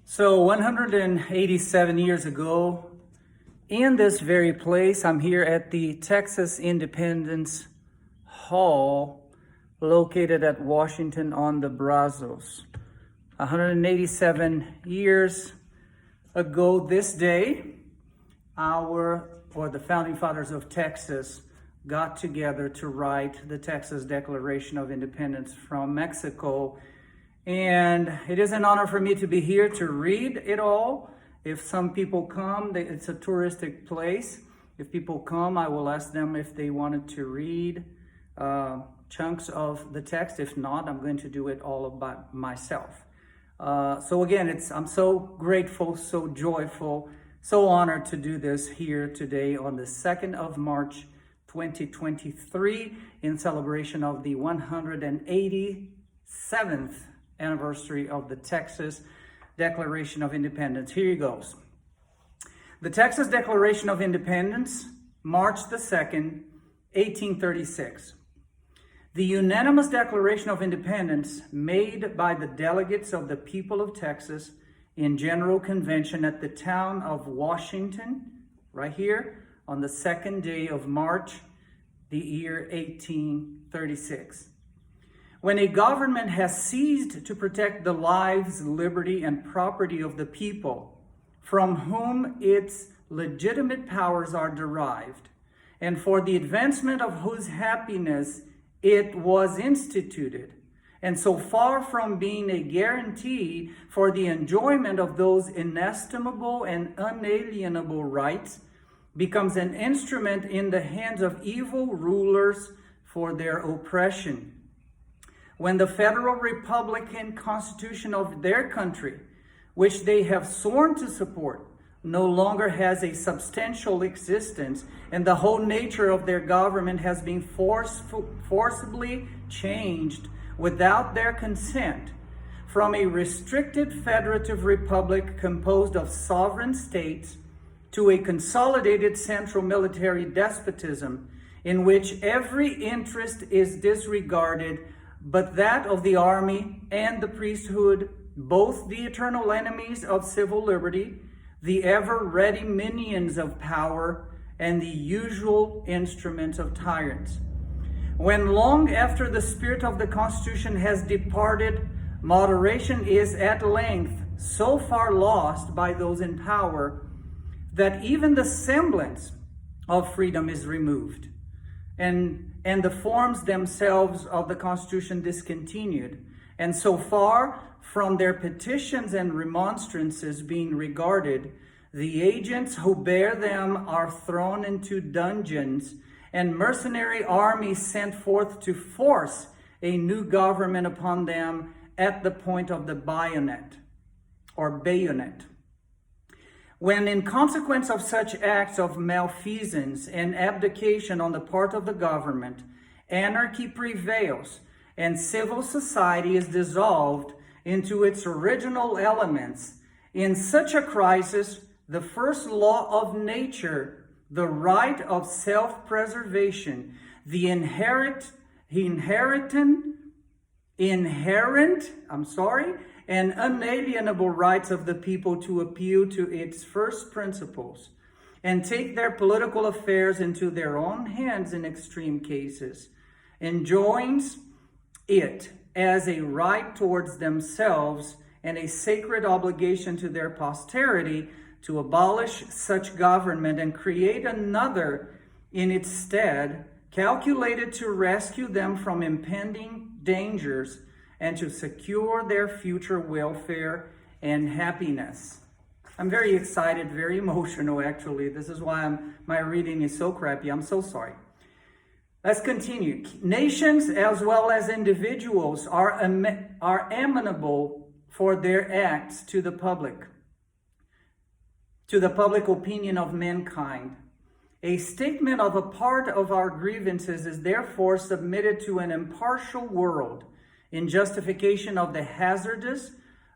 So 187 years ago, in this very place, I'm here at the Texas Independence Hall, located at Washington-on-the-Brazos. 187 years ago this day, the founding fathers of Texas got together to write the Texas Declaration of Independence from Mexico. And it is an honor for me to be here to read it all. If some people come, it's a touristic place. If people come, I will ask them if they wanted to read chunks of the text. If not, I'm going to do it all by myself. So again, I'm so grateful, so joyful, so honored to do this here today on the 2nd of March, 2023, in celebration of the 187th anniversary of the Texas Declaration of Independence. Here it goes. The Texas Declaration of Independence, March the 2nd, 1836. The unanimous Declaration of Independence made by the delegates of the people of Texas in General Convention at the town of Washington, right here, on the 2nd day of March, the year 1836. When a government has ceased to protect the lives, liberty, and property of the people from whom its legitimate powers are derived, and for the advancement of whose happiness it was instituted, and so far from being a guarantee for the enjoyment of those inestimable and unalienable rights, becomes an instrument in the hands of evil rulers for their oppression. When the federal Republican Constitution of their country, which they have sworn to support, no longer has a substantial existence, and the whole nature of their government has been forcibly changed without their consent, from a restricted federative republic composed of sovereign states to a consolidated central military despotism in which every interest is disregarded but that of the army and the priesthood, both the eternal enemies of civil liberty, the ever-ready minions of power, and the usual instruments of tyrants. When long after the spirit of the Constitution has departed, moderation is at length so far lost by those in power that even the semblance of freedom is removed, and the forms themselves of the Constitution discontinued. And so far from their petitions and remonstrances being regarded, the agents who bear them are thrown into dungeons, and mercenary armies sent forth to force a new government upon them at the point of the bayonet. When, in consequence of such acts of malfeasance and abdication on the part of the government, anarchy prevails and civil society is dissolved into its original elements, in such a crisis, the first law of nature, the right of self-preservation, the inherent and unalienable rights of the people to appeal to its first principles and take their political affairs into their own hands in extreme cases, enjoins it as a right towards themselves and a sacred obligation to their posterity to abolish such government and create another in its stead, calculated to rescue them from impending dangers and to secure their future welfare and happiness. I'm very excited, very emotional, actually. This is why my reading is so crappy. I'm so sorry. Let's continue. Nations as well as individuals are amenable for their acts to the public opinion of mankind. A statement of a part of our grievances is therefore submitted to an impartial world in justification of the hazardous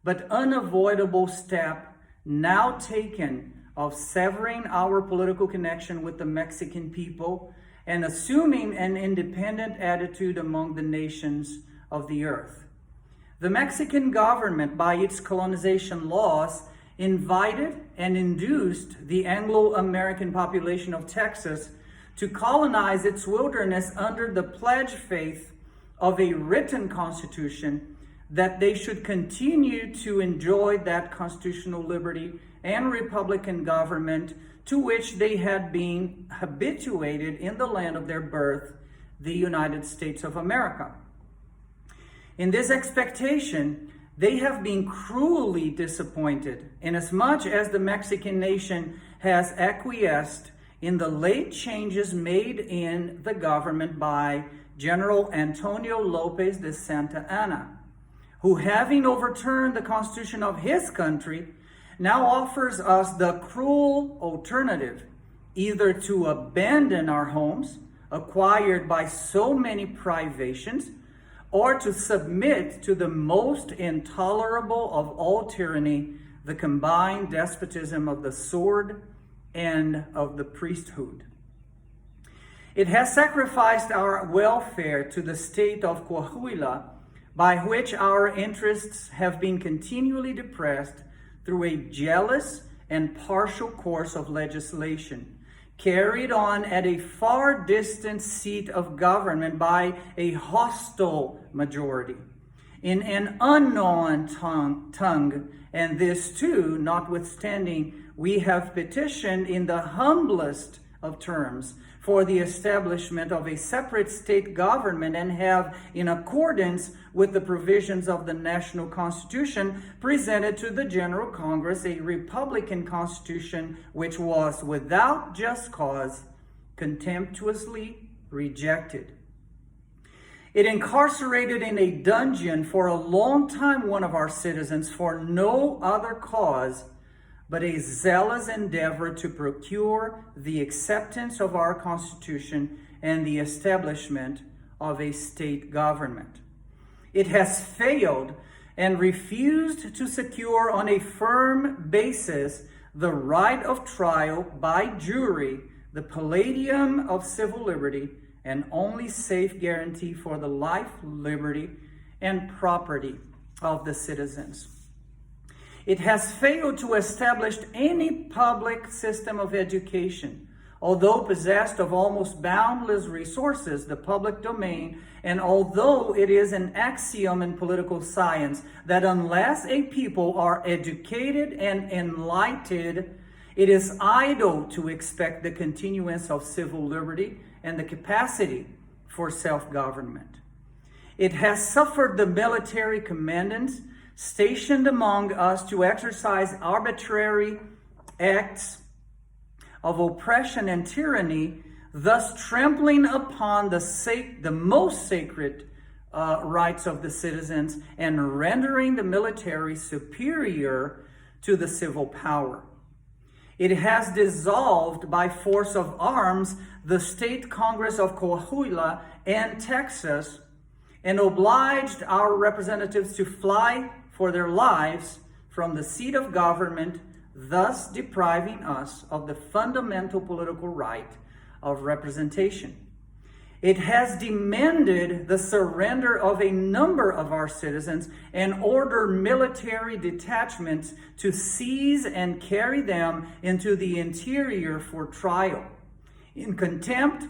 but unavoidable step now taken of severing our political connection with the Mexican people and assuming an independent attitude among the nations of the earth. The Mexican government, by its colonization laws, invited and induced the Anglo-American population of Texas to colonize its wilderness under the pledge faith of a written constitution that they should continue to enjoy that constitutional liberty and republican government to which they had been habituated in the land of their birth, the United States of America. In this expectation, they have been cruelly disappointed, inasmuch as the Mexican nation has acquiesced in the late changes made in the government by General Antonio Lopez de Santa Anna, who, having overturned the constitution of his country, now offers us the cruel alternative, either to abandon our homes, acquired by so many privations, or to submit to the most intolerable of all tyranny, the combined despotism of the sword and of the priesthood. It has sacrificed our welfare to the state of Coahuila, by which our interests have been continually depressed through a jealous and partial course of legislation, carried on at a far distant seat of government by a hostile majority, in an unknown tongue, and this too, notwithstanding we have petitioned in the humblest of terms for the establishment of a separate state government, and have, in accordance with the provisions of the National Constitution, presented to the General Congress a Republican Constitution which was, without just cause, contemptuously rejected. It incarcerated in a dungeon for a long time one of our citizens for no other cause but a zealous endeavor to procure the acceptance of our Constitution and the establishment of a state government. It has failed and refused to secure on a firm basis the right of trial by jury, the palladium of civil liberty, and only safe guarantee for the life, liberty, and property of the citizens. It has failed to establish any public system of education, although possessed of almost boundless resources, the public domain, and although it is an axiom in political science that unless a people are educated and enlightened, it is idle to expect the continuance of civil liberty and the capacity for self-government. It has suffered the military commandants stationed among us to exercise arbitrary acts of oppression and tyranny, thus trampling upon the most sacred rights of the citizens and rendering the military superior to the civil power. It has dissolved by force of arms the State Congress of Coahuila and Texas, and obliged our representatives to fly for their lives from the seat of government, thus depriving us of the fundamental political right of representation. It has demanded the surrender of a number of our citizens and ordered military detachments to seize and carry them into the interior for trial, in contempt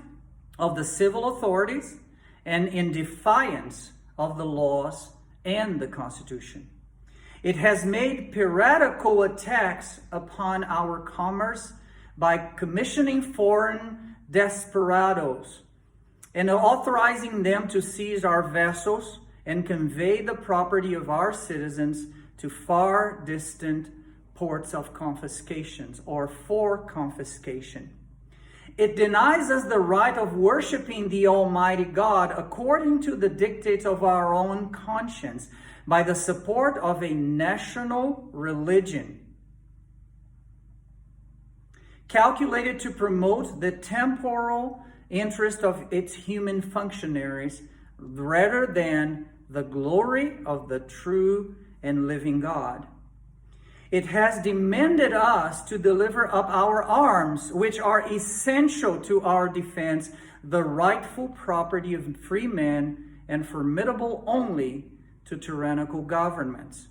of the civil authorities and in defiance of the laws and the Constitution. It has made piratical attacks upon our commerce by commissioning foreign desperados and authorizing them to seize our vessels and convey the property of our citizens to far distant ports of confiscations or for confiscation. It denies us the right of worshiping the Almighty God according to the dictates of our own conscience by the support of a national religion calculated to promote the temporal interest of its human functionaries rather than the glory of the true and living God. It has demanded us to deliver up our arms, which are essential to our defense, the rightful property of free men and formidable only to tyrannical governments.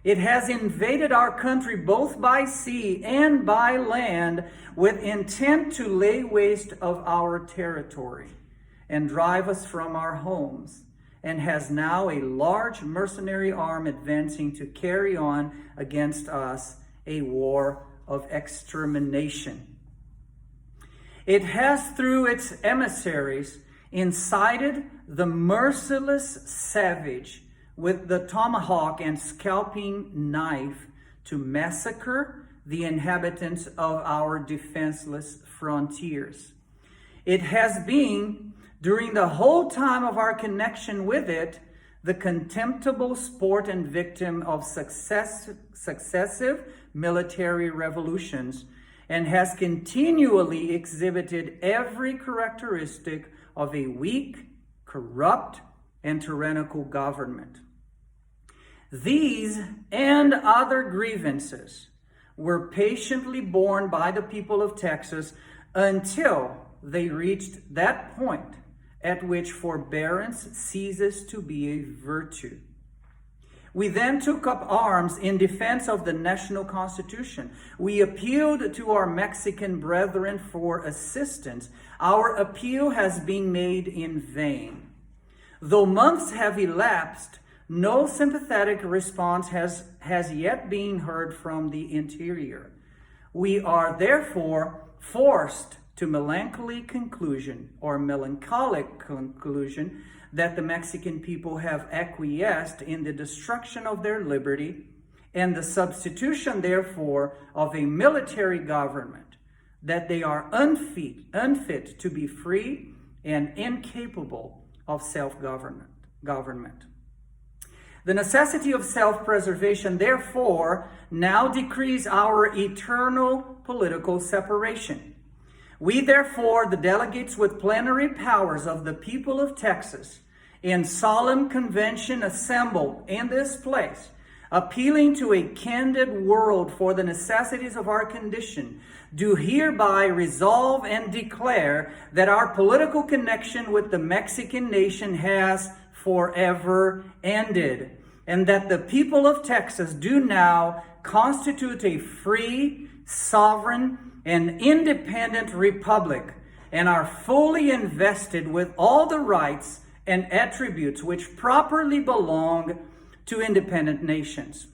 It has invaded our country both by sea and by land with intent to lay waste of our territory and drive us from our homes, and has now a large mercenary arm advancing to carry on against us a war of extermination. It has, through its emissaries, incited the merciless savage with the tomahawk and scalping knife to massacre the inhabitants of our defenseless frontiers. It has been, during the whole time of our connection with it, the contemptible sport and victim of successive military revolutions, and has continually exhibited every characteristic of a weak, corrupt, and tyrannical government. These and other grievances were patiently borne by the people of Texas until they reached that point at which forbearance ceases to be a virtue. We then took up arms in defense of the national constitution. We appealed to our Mexican brethren for assistance. Our appeal has been made in vain. Though months have elapsed, no sympathetic response has yet been heard from the interior. We are therefore forced to melancholic conclusion that the Mexican people have acquiesced in the destruction of their liberty and the substitution, therefore, of a military government, that they are unfit to be free and incapable of self-government. The necessity of self-preservation, therefore, now decrees our eternal political separation. We, therefore, the delegates with plenary powers of the people of Texas, in solemn convention assembled in this place, appealing to a candid world for the necessities of our condition, do hereby resolve and declare that our political connection with the Mexican nation has forever ended, and that the people of Texas do now constitute a free, sovereign, and independent republic, and are fully invested with all the rights and attributes which properly belong to independent nations.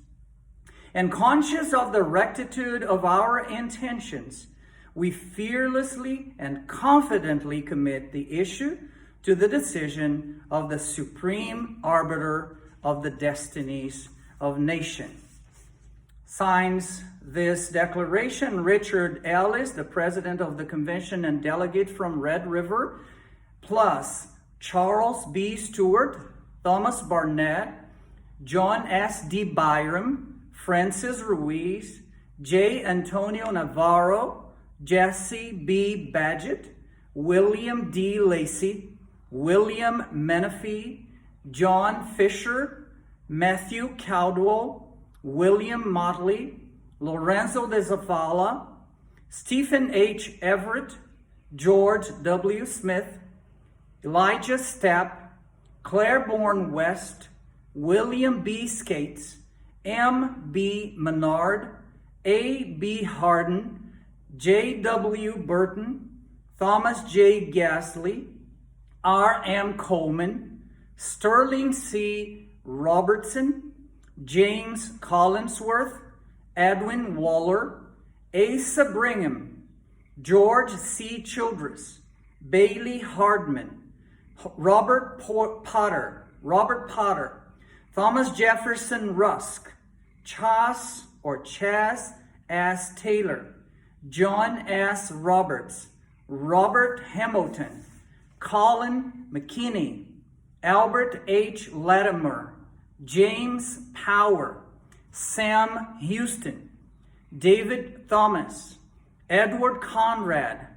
And conscious of the rectitude of our intentions, we fearlessly and confidently commit the issue to the decision of the supreme arbiter of the destinies of nations. Signs this declaration Richard Ellis, the president of the convention and delegate from Red River, plus Charles B. Stewart, Thomas Barnett, John S. D. Byram, Francis Ruiz, J. Antonio Navarro, Jesse B. Badgett, William D. Lacey, William Menifee, John Fisher, Matthew Caldwell, William Motley, Lorenzo de Zavala, Stephen H. Everett, George W. Smith, Elijah Stapp, Claiborne West, William B. Skates, M. B. Menard, A. B. Hardin, J. W. Burton, Thomas J. Gasly, R. M. Coleman, Sterling C. Robertson, James Collinsworth, Edwin Waller, Asa Brigham, George C. Childress, Bailey Hardman, Robert Potter, Thomas Jefferson Rusk, Chas S. Taylor, John S. Roberts, Robert Hamilton, Colin McKinney, Albert H. Latimer, James Power, Sam Houston, David Thomas, Edward Conrad,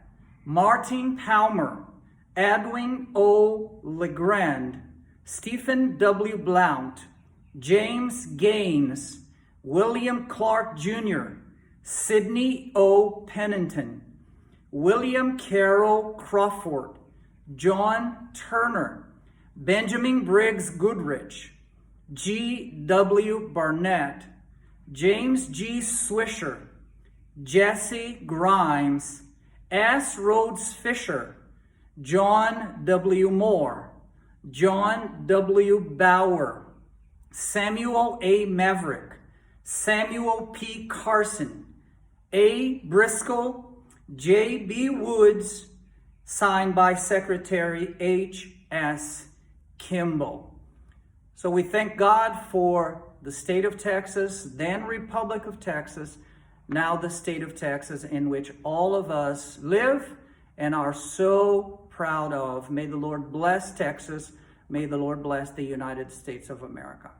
Martin Palmer, Edwin O. Legrand, Stephen W. Blount, James Gaines, William Clark Jr., Sidney O. Pennington, William Carroll Crawford, John Turner, Benjamin Briggs Goodrich, G.W. Barnett, James G. Swisher, Jesse Grimes, S. Rhodes Fisher, John W. Moore, John W. Bauer, Samuel A. Maverick, Samuel P. Carson, A. Briscoe, J. B. Woods, signed by Secretary H. S. Kimball. So we thank God for the state of Texas, then Republic of Texas, now the state of Texas, in which all of us live and are so proud of. May the Lord bless Texas. May the Lord bless the United States of America.